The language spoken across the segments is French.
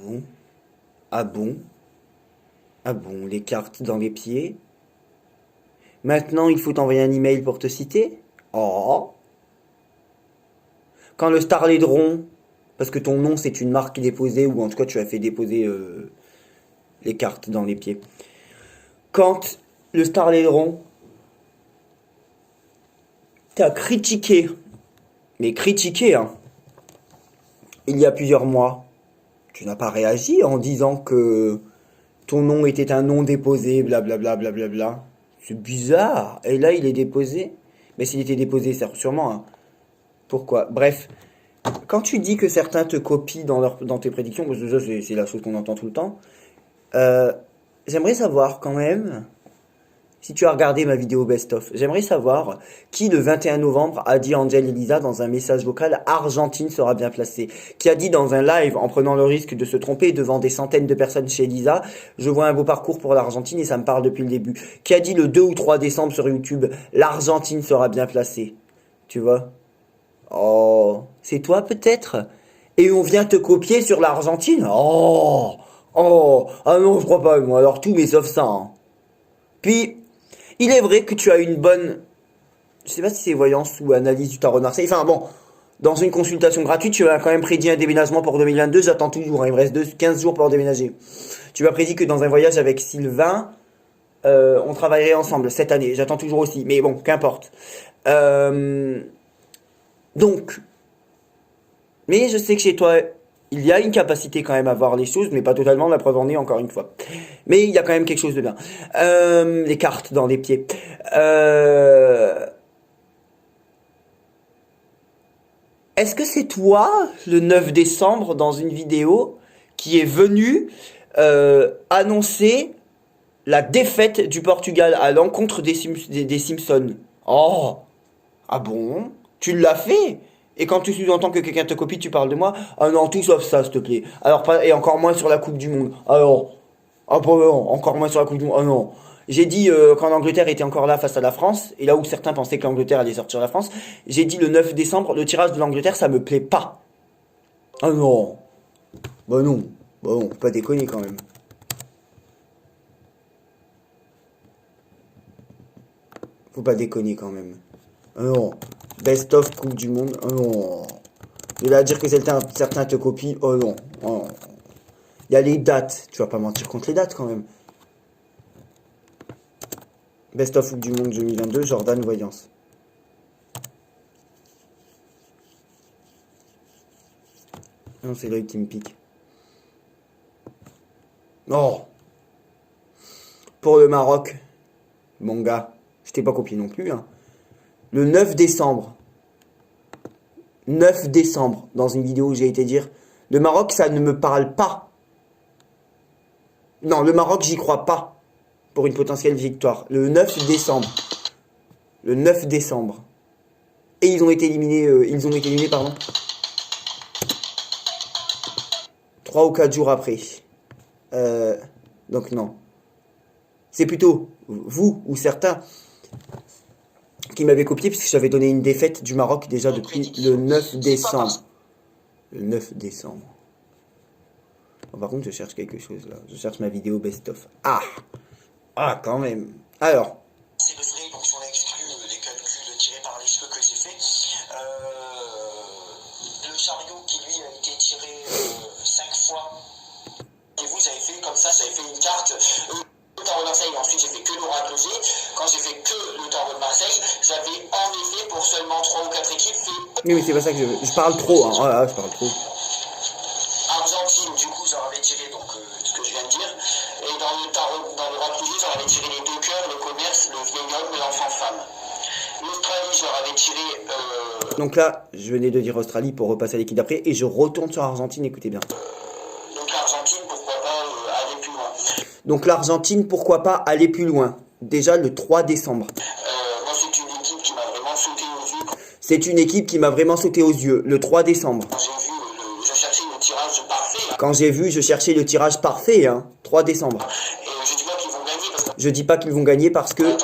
bon? Ah bon? Ah bon, les cartes dans les pieds? Maintenant, il faut t'envoyer un email pour te citer? Oh! Quand le Starledron, parce que ton nom c'est une marque déposée, ou en tout cas tu as fait déposer les cartes dans les pieds. Quand le Starledron t'a critiqué, mais critiqué, hein, il y a plusieurs mois, tu n'as pas réagi en disant que ton nom était un nom déposé, blablabla, blablabla. C'est bizarre. Et là, il est déposé. Mais s'il était déposé, c'est sûrement, hein. Pourquoi? Bref, quand tu dis que certains te copient dans tes prédictions, parce que ça, c'est la chose qu'on entend tout le temps, euh, j'aimerais savoir quand même, si tu as regardé ma vidéo best-of, j'aimerais savoir qui le 21 novembre a dit à Angel Elisa dans un message vocal Argentine sera bien placée. Qui a dit dans un live en prenant le risque de se tromper devant des centaines de personnes chez Elisa, je vois un beau parcours pour l'Argentine et ça me parle depuis le début. Qui a dit le 2 ou 3 décembre sur YouTube, l'Argentine sera bien placée. Tu vois? Oh, c'est toi peut-être? Et on vient te copier sur l'Argentine? Oh, oh, ah non, je crois pas, moi, alors tout, mais sauf ça, hein. Puis, il est vrai que tu as une bonne, je sais pas si c'est voyance ou analyse du tarot de Marseille, enfin bon, dans une consultation gratuite, tu as quand même prédit un déménagement pour 2022, j'attends toujours, hein, il me reste 15 jours pour déménager. Tu m'as prédit que dans un voyage avec Sylvain, on travaillerait ensemble cette année, j'attends toujours aussi, mais bon, qu'importe. Euh, donc, mais je sais que chez toi, il y a une capacité quand même à voir les choses, mais pas totalement, la preuve en est encore une fois. Mais il y a quand même quelque chose de bien. Les cartes dans les pieds. Est-ce que c'est toi, le 9 décembre, dans une vidéo, qui est venu annoncer la défaite du Portugal à l'encontre des Simpsons? Oh, ah bon? Tu l'as fait? Et quand tu sous-entends que quelqu'un te copie, tu parles de moi? Ah non, tout sauf ça, s'il te plaît. Alors, pas, et encore moins sur la Coupe du Monde. Alors, ah bah non, encore moins sur la Coupe du Monde. Ah non. J'ai dit quand l'Angleterre était encore là face à la France, et là où certains pensaient que l'Angleterre allait sortir la France, j'ai dit le 9 décembre, le tirage de l'Angleterre, ça me plaît pas. Ah non. Bah non. Bah non, faut pas déconner quand même. Faut pas déconner quand même. Ah non. Best of Coupe du Monde. Ah non. De là à dire que certains te copient. Oh non. Oh non. Il y a les dates. Tu vas pas mentir contre les dates quand même. Best of Coupe du Monde 2022, Jordan Voyance. Non, c'est l'œil qui me pique. Oh. Pour le Maroc, mon gars, je t'ai pas copié non plus, hein. Le 9 décembre, 9 décembre, dans une vidéo où j'ai été dire, le Maroc, ça ne me parle pas. Non, le Maroc, j'y crois pas. Pour une potentielle victoire. Le 9 décembre. Le 9 décembre. Et ils ont été éliminés, pardon. 3 ou 4 jours après. Donc non. C'est plutôt vous ou certains qui m'avaient copié puisque j'avais donné une défaite du Maroc déjà depuis le 9 décembre. Le 9 décembre. Bon, par contre, je cherche quelque chose là. Je cherche ma vidéo best-of. Ah! Ah, quand même. Alors. C'est le vrai, donc si on exclut les calculs tirés par les cheveux que j'ai fait, le chariot qui lui a été tiré 5 fois, et vous avez fait comme ça, j'avais fait une carte. Le tarot de Marseille, ensuite j'ai fait que l'oracle G. Quand j'ai fait que le tarot de Marseille, j'avais en effet pour seulement 3 ou 4 équipes fait. Oui, mais c'est pas ça que je veux. Je parle trop, hein. Voilà, je parle trop. Argentine, du coup, j'en avais tiré donc ce que je viens de dire. Et dans le tarot, dans l'oracle G, j'en avais tiré les deux cœurs, le commerce, le vieil homme et l'enfant-femme. L'Australie, je leur avais tiré. Donc là, je venais de dire Australie pour repasser à l'équipe d'après et je retourne sur Argentine, écoutez bien. Donc l'Argentine, pourquoi pas aller plus loin. Donc l'Argentine, pourquoi pas aller plus loin? Déjà le 3 décembre. Moi, c'est une équipe qui m'a vraiment sauté aux yeux. C'est une équipe qui m'a vraiment sauté aux yeux, le 3 décembre. Quand j'ai vu, je cherchais le tirage parfait. Quand j'ai vu, je cherchais le tirage parfait, hein, 3 décembre. Et je dis pas qu'ils vont gagner parce que. Je dis pas qu'ils vont gagner parce que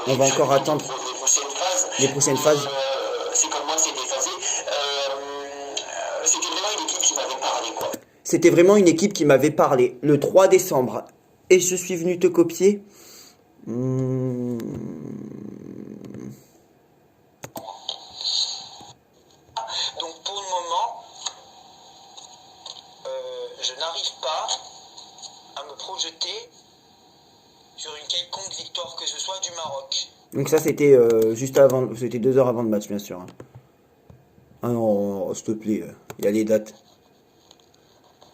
on va encore attendre les prochaines phases. les prochaines phases. C'est comme moi, c'est déphasé. C'était vraiment une équipe qui m'avait parlé, quoi. c'était vraiment une équipe qui m'avait parlé le 3 décembre. Et je suis venu te copier. Hmm. Donc pour le moment, je n'arrive pas à me projeter sur une quelconque victoire que ce soit du Maroc. Donc ça c'était juste avant, c'était 2 heures avant le match bien sûr. Hein. Ah non, s'il te plaît, il y a les dates.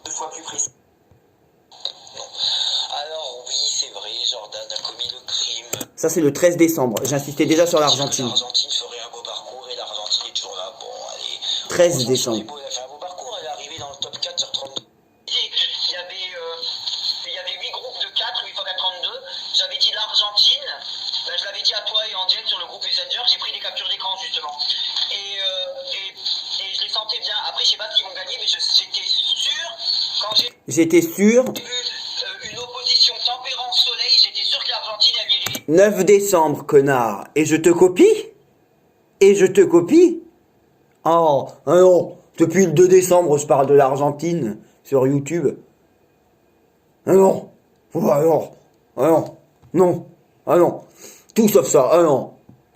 2 fois plus précis. Alors oui, c'est vrai, Jordan a commis le crime. Ça c'est le 13 décembre, j'insistais déjà sur l'Argentine. L'Argentine ferait un beau parcours et l'Argentine est toujours là. Bon, allez. 13 décembre. Elle a fait un beau parcours, elle est arrivée dans le top 4 sur 32. Il y avait 8 groupes de 4, 8 x 32. J'avais dit l'Argentine. Ben, je l'avais dit à toi et Angel sur le groupe Messenger. J'ai pris des captures d'écran justement. Et je les sentais bien. Après, je sais pas s'ils vont gagner, mais j'étais sûr. Quand j'ai J'étais sûr. vu une opposition tempérance-soleil, j'étais sûr que l'Argentine allait. 9 décembre, connard. Et je te copie? Et je te copie? Oh, ah non. Depuis le 2 décembre, je parle de l'Argentine sur YouTube. Ah non. Oh, ah non. Ah non. Non. Ah non. Tout sauf ça. Ah non.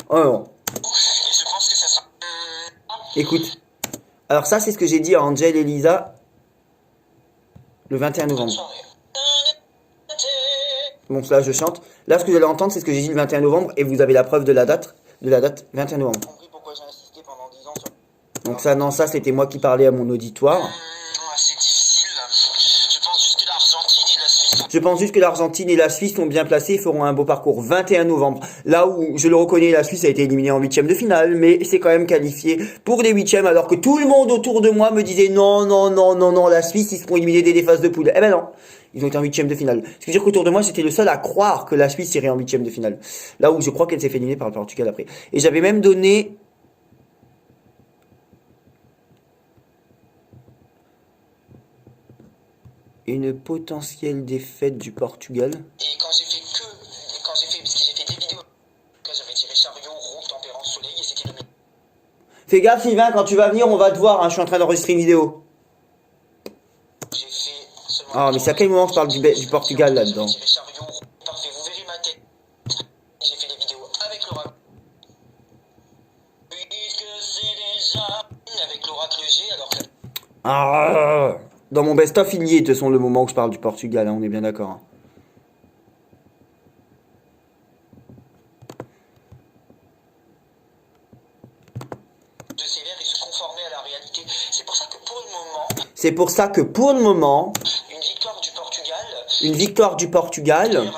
Ah non. Et je pense que ça sera. Écoute. Alors ça, c'est ce que j'ai dit à Angel et Lisa le 21 novembre. Bon, là, je chante. Là, ce que vous allez entendre, c'est ce que j'ai dit le 21 novembre et vous avez la preuve de la date 21 novembre. Compris pourquoi j'ai insisté pendant 10 ans sur. Donc ça, non, ça, c'était moi qui parlais à mon auditoire. C'est difficile. Je pense juste que l'Argentine et la Suisse. Je pense juste que l'Argentine et la Suisse sont bien placés et feront un beau parcours. 21 novembre. Là où, je le reconnais, la Suisse a été éliminée en 8e de finale, mais c'est quand même qualifié pour les 8e, alors que tout le monde autour de moi me disait non, non, non, non, non, la Suisse, ils seront éliminés dès les phases de poule. Eh ben non. Ils ont été en 8e de finale. Ce qui veut dire qu'autour de moi, j'étais le seul à croire que la Suisse irait en 8e de finale. Là où je crois qu'elle s'est fait éliminer par le Portugal après. Et j'avais même donné une potentielle défaite du Portugal. Et quand j'ai fait parce que j'ai fait des vidéos, j'avais tiré chariot, roue, tempérance, soleil, et c'était le même. Fais gaffe Sylvain, quand tu vas venir, on va te voir, hein, je suis en train d'enregistrer une vidéo. J'ai fait seulement. Ah, mais c'est à quel moment je parle du Portugal là-dedans? J'ai tiré chariot, roue, parfait, vous verrez ma tête. J'ai fait des vidéos avec Laura. Puisque c'est déjà avec l'oracle G, alors que. Ah, dans mon best-of, il y est, de toute façon, le moment où je parle du Portugal, hein, on est bien d'accord. Hein. De sévère et se conformer à la réalité. C'est pour ça que pour le moment. C'est pour ça que pour le moment, Une victoire du Portugal. une victoire du Portugal. Avec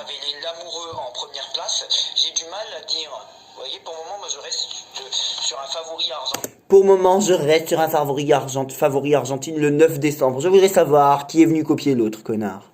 l'amoureux en première place, j'ai du mal à dire. Vous voyez, pour le moment, moi je reste sur un favori argentin. Pour le moment, je reste sur un favori Argentine le 9 décembre. Je voudrais savoir qui est venu copier l'autre, connard.